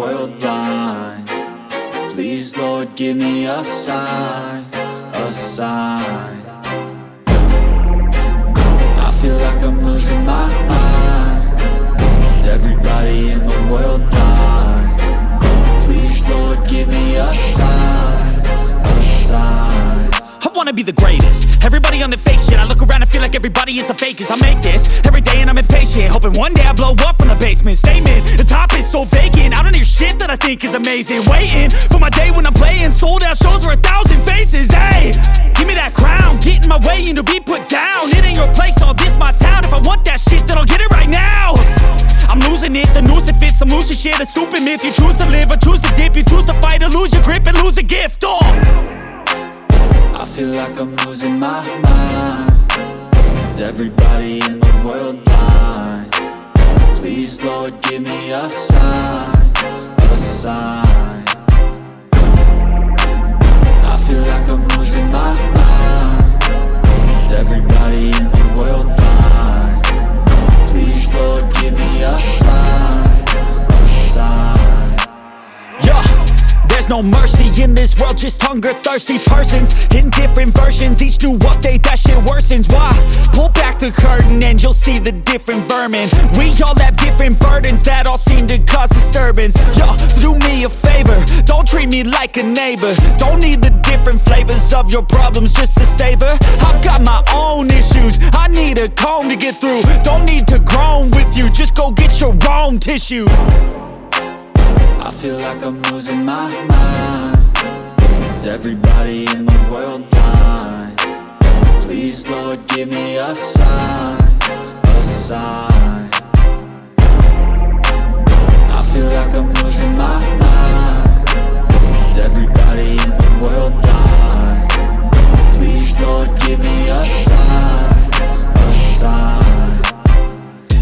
world blind. Please, Lord, give me a sign, a sign. I feel like I'm losing my mind. Is everybody in the world blind? Please, Lord, give me a sign, a sign. I wanna be the greatest. Everybody on the fake shit. I look around and feel like everybody is the fakest. I make this every day and I'm impatient, hoping one day I blow up from the basement. Statement, the top is so vacant. I don't hear shit that I think is amazing. Waiting for my day when I'm playing sold out shows for 1,000 faces. Hey, give me that crown, get in my way and to be put down. It ain't your place, no, this my town. If I want that shit, then I'll get it right now. I'm losing it, the noose it fits. I'm losing shit, a stupid myth. You choose to live or choose to dip. You choose to fight or lose your grip and lose a gift. I feel like I'm losing my mind. Is everybody in the world blind? Please, Lord, give me a sign, a sign. I feel like I'm losing my mind. Is everybody in the world blind? Please, Lord, give me a sign, a sign. Yeah. There's no mercy in this world, just hunger-thirsty persons in different versions. Each new update, that shit worsens. Why? Pull back the curtain and you'll see the different vermin. We all have different burdens that all seem to cause disturbance. Yo, so do me a favor, don't treat me like a neighbor. Don't need the different flavors of your problems just to savor. I've got my own issues, I need a comb to get through. Don't need to groan with you, just go get your own tissue. I feel like I'm losing my mind. Is everybody in the world blind? Please, Lord, give me a sign, a sign. I feel like I'm losing my mind. Is everybody in the world blind? Please, Lord, give me a sign, a sign.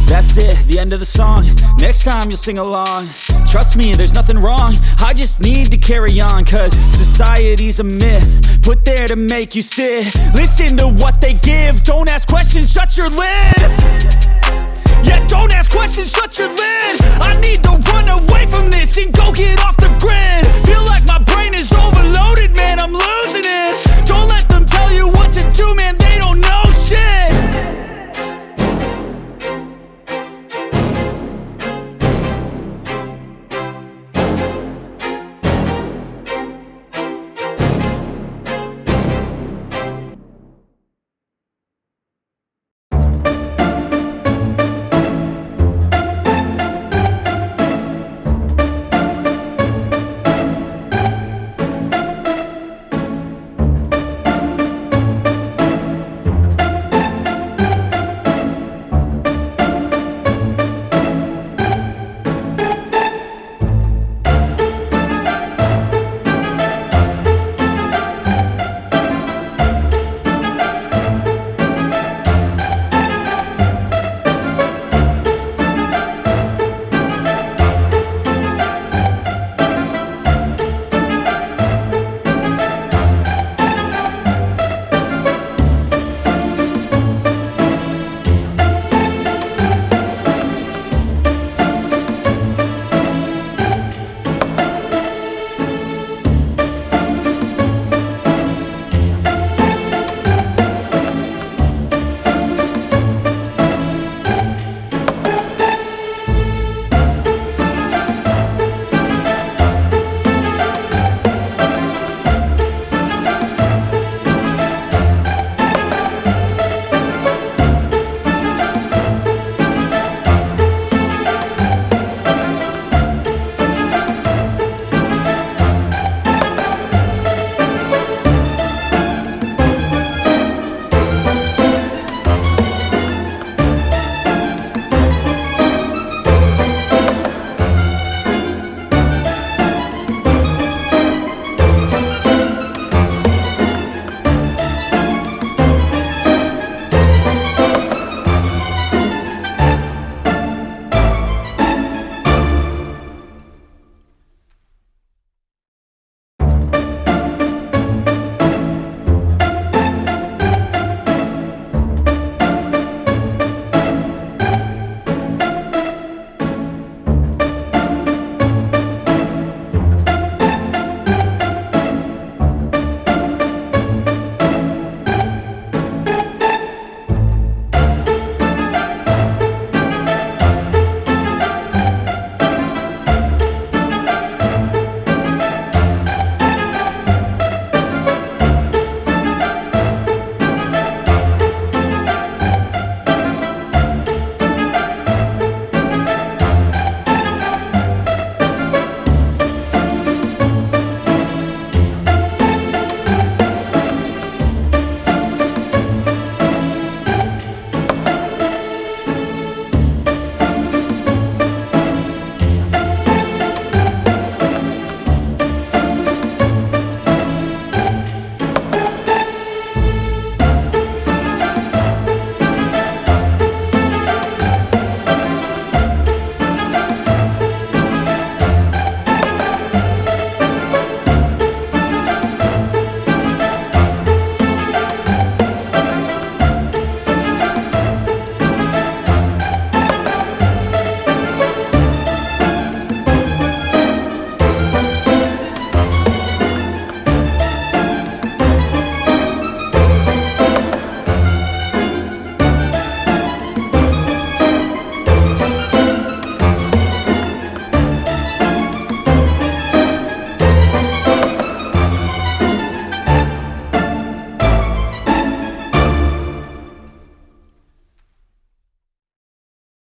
That's it, the end of the song. Next time you'll sing along. Trust me, there's nothing wrong. I just need to carry on, cause society's a myth put there to make you sit. Listen to what they give. Don't ask questions, shut your lid. Yeah, don't ask questions, shut your lid. I need to run away from this and go get on